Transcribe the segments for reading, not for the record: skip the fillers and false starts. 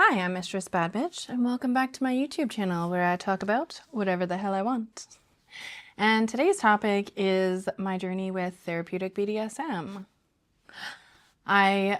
Hi, I'm Mistress BadBitch, and welcome back to my YouTube channel where I talk about whatever the hell I want. And today's topic is my journey with therapeutic BDSM. I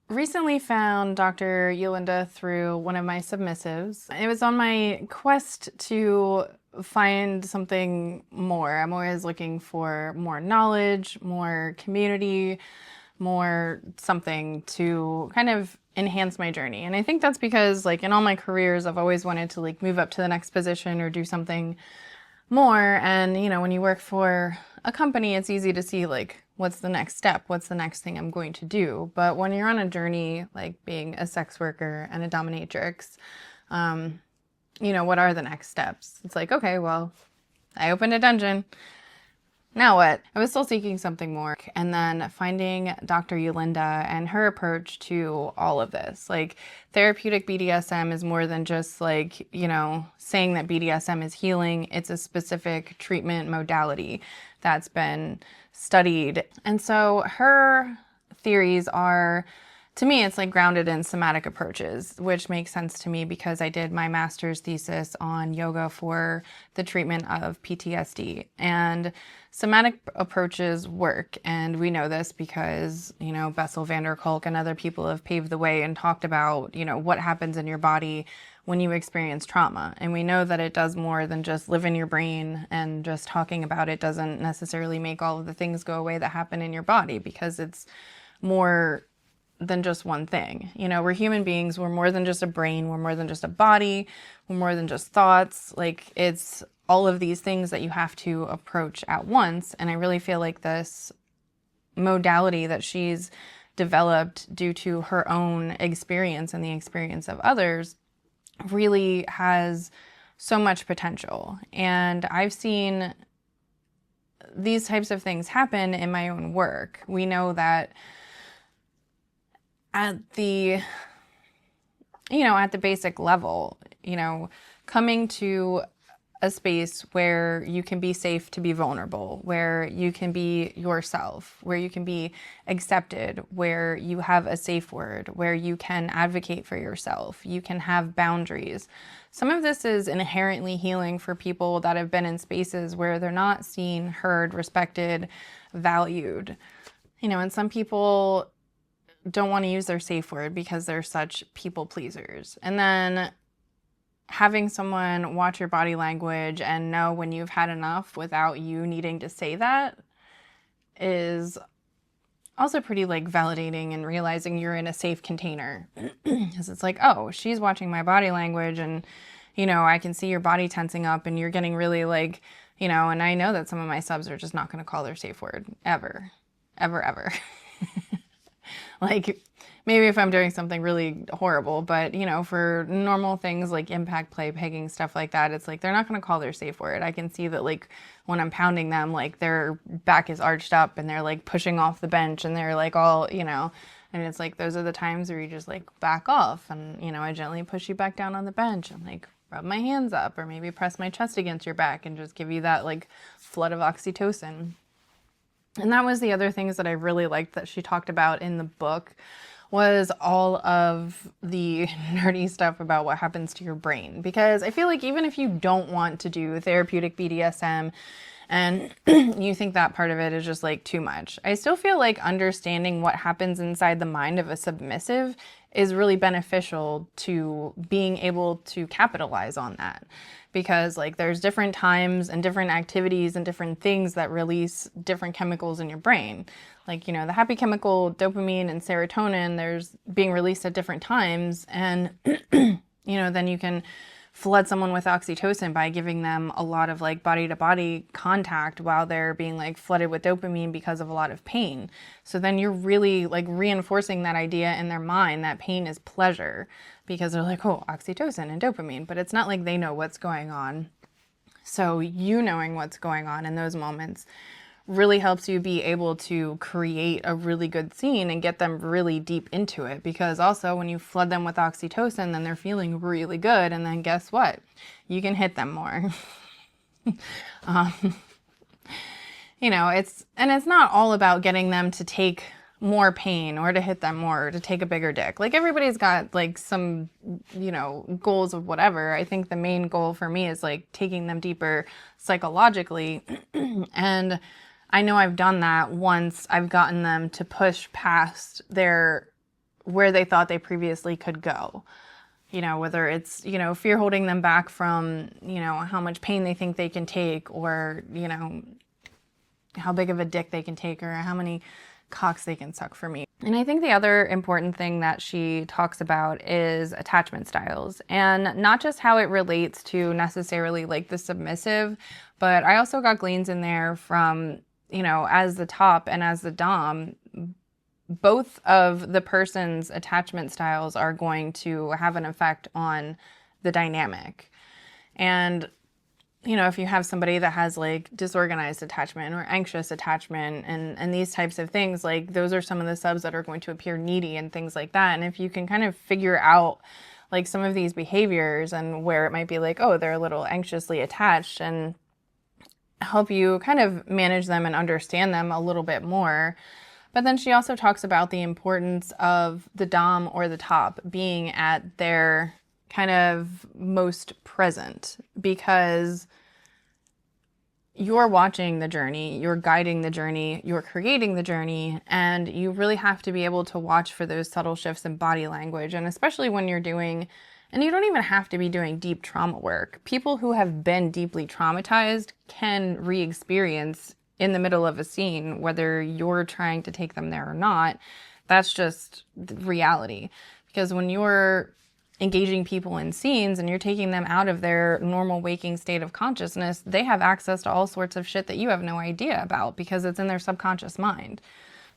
recently found Dr. Yolinda through one of my submissives. It was on my quest to find something more. I'm always looking for more knowledge, more community, more something to kind of enhance my journey. And I think that's because like in all my careers, I've always wanted to like move up to the next position or do something more. And you know, when you work for a company, it's easy to see like, what's the next step? What's the next thing I'm going to do? But when you're on a journey, like being a sex worker and a dominatrix, you know, what are the next steps? It's like, okay, well, I opened a dungeon. Now what? I was still seeking something more, and then finding Dr. Yolinda and her approach to all of this. Like, therapeutic BDSM is more than just like, you know, saying that BDSM is healing. It's a specific treatment modality that's been studied. And so her theories are, to me, it's like grounded in somatic approaches, which makes sense to me because I did my master's thesis on yoga for the treatment of PTSD. And somatic approaches work, and we know this because, you know, Bessel van der Kolk and other people have paved the way and talked about, you know, what happens in your body when you experience trauma. And we know that it does more than just live in your brain, and just talking about it doesn't necessarily make all of the things go away that happen in your body, because it's more than just one thing. You know, we're human beings. We're more than just a brain. We're more than just a body. We're more than just thoughts. Like, it's all of these things that you have to approach at once. And I really feel like this modality that she's developed due to her own experience and the experience of others really has so much potential. And I've seen these types of things happen in my own work. We know that at the, you know, at the basic level, you know, coming to a space where you can be safe to be vulnerable, where you can be yourself, where you can be accepted, where you have a safe word, where you can advocate for yourself, you can have boundaries. Some of this is inherently healing for people that have been in spaces where they're not seen, heard, respected, valued. You know, and some people don't want to use their safe word because they're such people pleasers. And then having someone watch your body language and know when you've had enough without you needing to say that is also pretty like validating, and realizing you're in a safe container. Because it's like, oh, she's watching my body language, and you know, I can see your body tensing up and you're getting really like, you know, and I know that some of my subs are just not going to call their safe word ever. Like, maybe if I'm doing something really horrible, but, you know, for normal things like impact play, pegging, stuff like that, it's like they're not going to call their safe word. I can see that, like, when I'm pounding them, like, their back is arched up and they're, like, pushing off the bench and they're, like, all, you know, and it's like those are the times where you just, like, back off and, you know, I gently push you back down on the bench and, like, rub my hands up, or maybe press my chest against your back and just give you that, like, flood of oxytocin. And that was the other things that I really liked that she talked about in the book, was all of the nerdy stuff about what happens to your brain. Because I feel like even if you don't want to do therapeutic BDSM and you think that part of it is just like too much, I still feel like understanding what happens inside the mind of a submissive is really beneficial to being able to capitalize on that. Because like there's different times and different activities and different things that release different chemicals in your brain. Like, you know, the happy chemical dopamine and serotonin, there's being released at different times. And, you know, then you can flood someone with oxytocin by giving them a lot of like body to body contact while they're being like flooded with dopamine because of a lot of pain. So then you're really like reinforcing that idea in their mind that pain is pleasure, because they're like, oh, oxytocin and dopamine, but it's not like they know what's going on. So you knowing what's going on in those moments really helps you be able to create a really good scene and get them really deep into it. Because also when you flood them with oxytocin, then they're feeling really good. And then guess what? You can hit them more. You know, it's not all about getting them to take more pain or to hit them more or to take a bigger dick. Like everybody's got like some, goals of whatever. I think the main goal for me is like taking them deeper psychologically. And I know I've done that once I've gotten them to push past where they thought they previously could go. Whether it's, fear holding them back from, how much pain they think they can take, or, how big of a dick they can take, or how many cocks they can suck for me. And I think the other important thing that she talks about is attachment styles, and not just how it relates to necessarily like the submissive, but I also got gleans in there from, as the top and as the dom, both of the person's attachment styles are going to have an effect on the dynamic. And if you have somebody that has like disorganized attachment or anxious attachment and these types of things, like those are some of the subs that are going to appear needy and things like that. And if you can kind of figure out like some of these behaviors and where it might be like, oh, they're a little anxiously attached, and help you kind of manage them and understand them a little bit more. But then she also talks about the importance of the dom or the top being at their kind of most present, because you're watching the journey, you're guiding the journey, you're creating the journey, and you really have to be able to watch for those subtle shifts in body language. And especially when you're doing, and you don't even have to be doing deep trauma work. People who have been deeply traumatized can re-experience in the middle of a scene, whether you're trying to take them there or not. That's just reality. Because when you're engaging people in scenes and you're taking them out of their normal waking state of consciousness, they have access to all sorts of shit that you have no idea about because it's in their subconscious mind.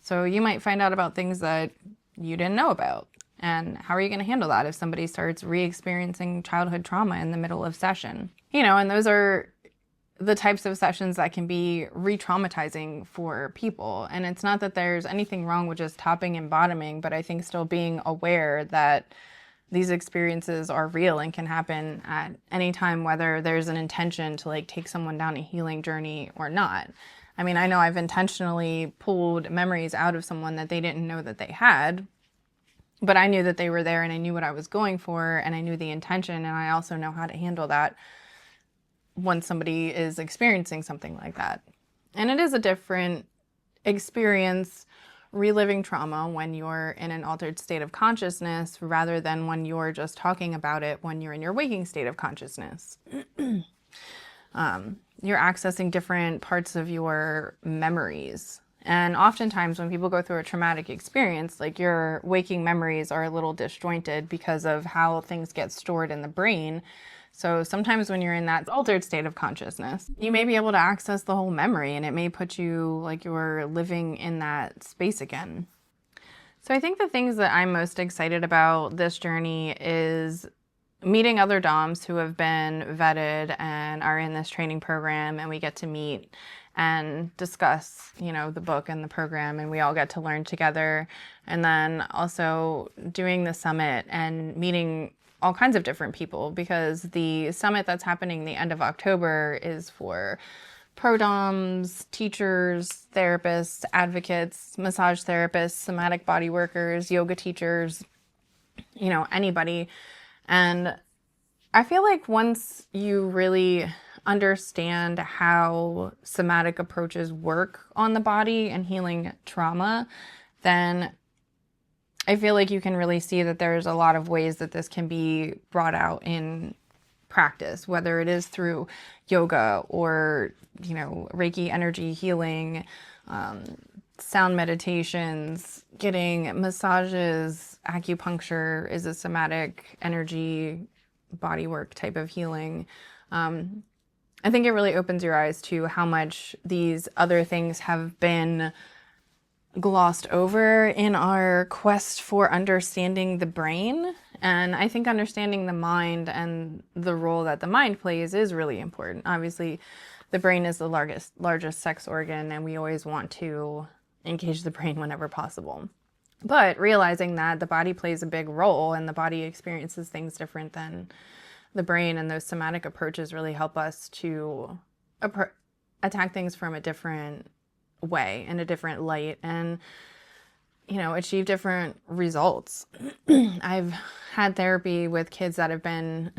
So you might find out about things that you didn't know about. And how are you going to handle that if somebody starts re-experiencing childhood trauma in the middle of session? And those are the types of sessions that can be re-traumatizing for people. And it's not that there's anything wrong with just topping and bottoming, but I think still being aware that these experiences are real and can happen at any time, whether there's an intention to like take someone down a healing journey or not. I mean, I know I've intentionally pulled memories out of someone that they didn't know that they had, but I knew that they were there and I knew what I was going for and I knew the intention, and I also know how to handle that when somebody is experiencing something like that. And it is a different experience reliving trauma when you're in an altered state of consciousness rather than when you're just talking about it when you're in your waking state of consciousness. You're accessing different parts of your memories. And oftentimes when people go through a traumatic experience, like your waking memories are a little disjointed because of how things get stored in the brain. So sometimes when you're in that altered state of consciousness, you may be able to access the whole memory and it may put you like you're living in that space again. So I think the things that I'm most excited about this journey is meeting other DOMs who have been vetted and are in this training program, and we get to meet and discuss, the book and the program, and we all get to learn together. And then also doing the summit and meeting all kinds of different people, because the summit that's happening the end of October is for pro-doms, teachers, therapists, advocates, massage therapists, somatic body workers, yoga teachers, anybody. And I feel like once you really understand how somatic approaches work on the body and healing trauma, then I feel like you can really see that there's a lot of ways that this can be brought out in practice, whether it is through yoga or, Reiki energy healing, sound meditations, getting massages. Acupuncture is a somatic energy bodywork type of healing. I think it really opens your eyes to how much these other things have been glossed over in our quest for understanding the brain. And I think understanding the mind and the role that the mind plays is really important. Obviously, the brain is the largest sex organ, and we always want to engage the brain whenever possible. But realizing that the body plays a big role and the body experiences things different than the brain, and those somatic approaches really help us to attack things from a different way, in a different light. And achieve different results. I've had therapy with kids that have been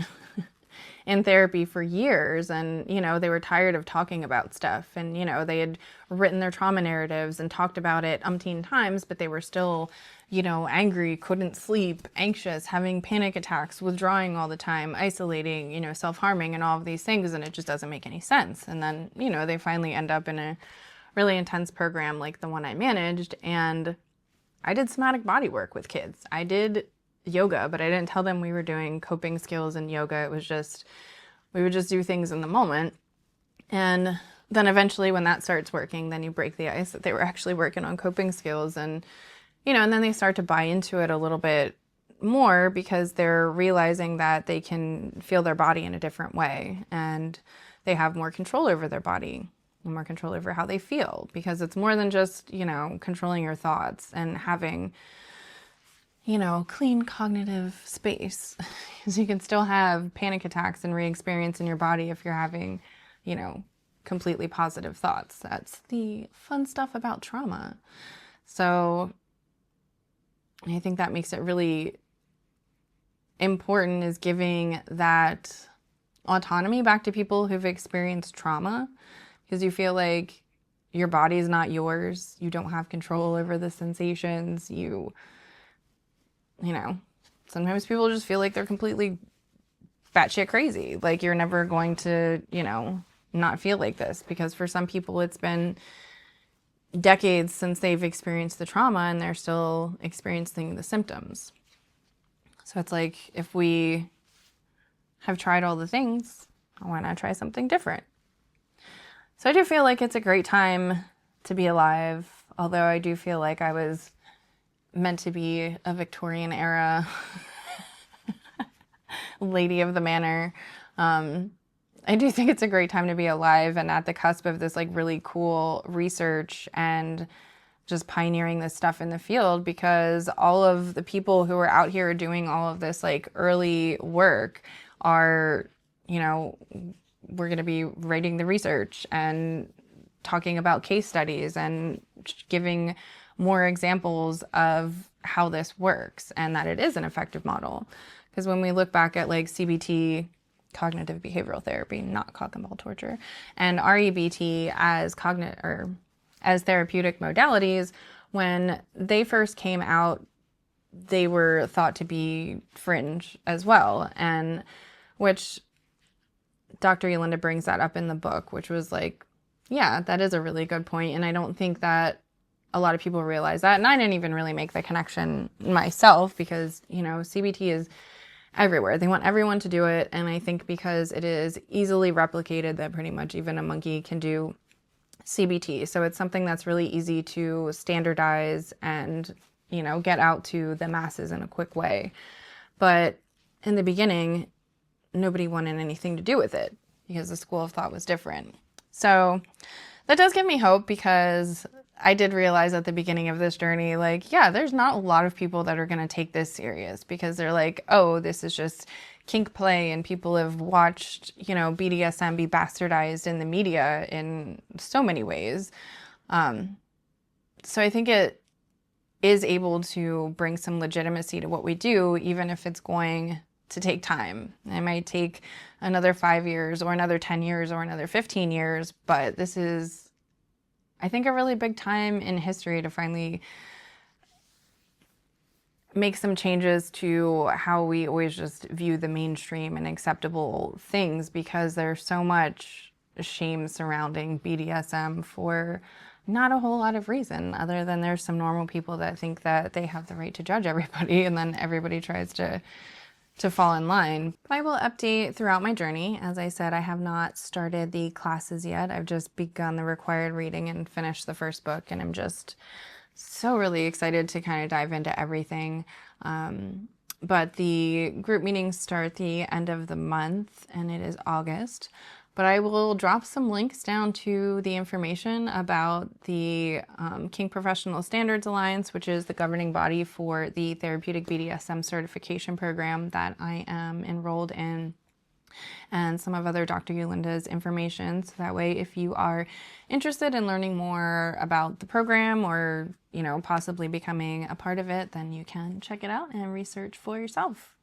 in therapy for years, and, they were tired of talking about stuff, and, they had written their trauma narratives and talked about it umpteen times, but they were still, angry, couldn't sleep, anxious, having panic attacks, withdrawing all the time, isolating, self-harming, and all of these things, and it just doesn't make any sense. And then, they finally end up in a really intense program like the one I managed, and I did somatic body work with kids. I did yoga, but I didn't tell them we were doing coping skills and yoga. It was just, we would just do things in the moment. And then eventually when that starts working, then you break the ice that they were actually working on coping skills. And, and then they start to buy into it a little bit more because they're realizing that they can feel their body in a different way, and they have more control over their body, more control over how they feel, because it's more than just, controlling your thoughts and having, clean cognitive space. Because you can still have panic attacks and re-experience in your body if you're having, completely positive thoughts. That's the fun stuff about trauma. So I think that makes it really important, is giving that autonomy back to people who've experienced trauma, because you feel like your body is not yours. You don't have control over the sensations. Sometimes people just feel like they're completely batshit crazy. Like, you're never going to, not feel like this, because for some people it's been decades since they've experienced the trauma and they're still experiencing the symptoms. So it's like, if we have tried all the things, why not try something different? So I do feel like it's a great time to be alive, although I do feel like I was meant to be a Victorian era lady of the manor. I do think it's a great time to be alive and at the cusp of this like really cool research and just pioneering this stuff in the field, because all of the people who are out here doing all of this like early work are, we're going to be writing the research and talking about case studies and giving more examples of how this works and that it is an effective model. Because when we look back at like CBT, cognitive behavioral therapy, not cock and ball torture, and REBT as therapeutic modalities, when they first came out, they were thought to be fringe as well, and which Dr. Yolanda brings that up in the book, which was like, yeah, that is a really good point. And I don't think that a lot of people realize that. And I didn't even really make the connection myself, because, CBT is everywhere. They want everyone to do it. And I think because it is easily replicated, that pretty much even a monkey can do CBT. So it's something that's really easy to standardize and, get out to the masses in a quick way. But in the beginning, nobody wanted anything to do with it because the school of thought was different. So that does give me hope, because I did realize at the beginning of this journey, like, yeah, there's not a lot of people that are going to take this serious, because they're like, oh, this is just kink play, and people have watched, BDSM be bastardized in the media in so many ways. So I think it is able to bring some legitimacy to what we do, even if it's going to take time. It might take another 5 years or another 10 years or another 15 years, but this is, I think, a really big time in history to finally make some changes to how we always just view the mainstream and acceptable things, because there's so much shame surrounding BDSM for not a whole lot of reason, other than there's some normal people that think that they have the right to judge everybody, and then everybody tries to fall in line. I will update throughout my journey. As I said, I have not started the classes yet. I've just begun the required reading and finished the first book, and I'm just so really excited to kind of dive into everything. But the group meetings start the end of the month, and it is August. But I will drop some links down to the information about the Kink Professional Standards Alliance, which is the governing body for the Therapeutic BDSM Certification Program that I am enrolled in. and some of other Dr. Yolinda's information. So that way, if you are interested in learning more about the program or, possibly becoming a part of it, then you can check it out and research for yourself.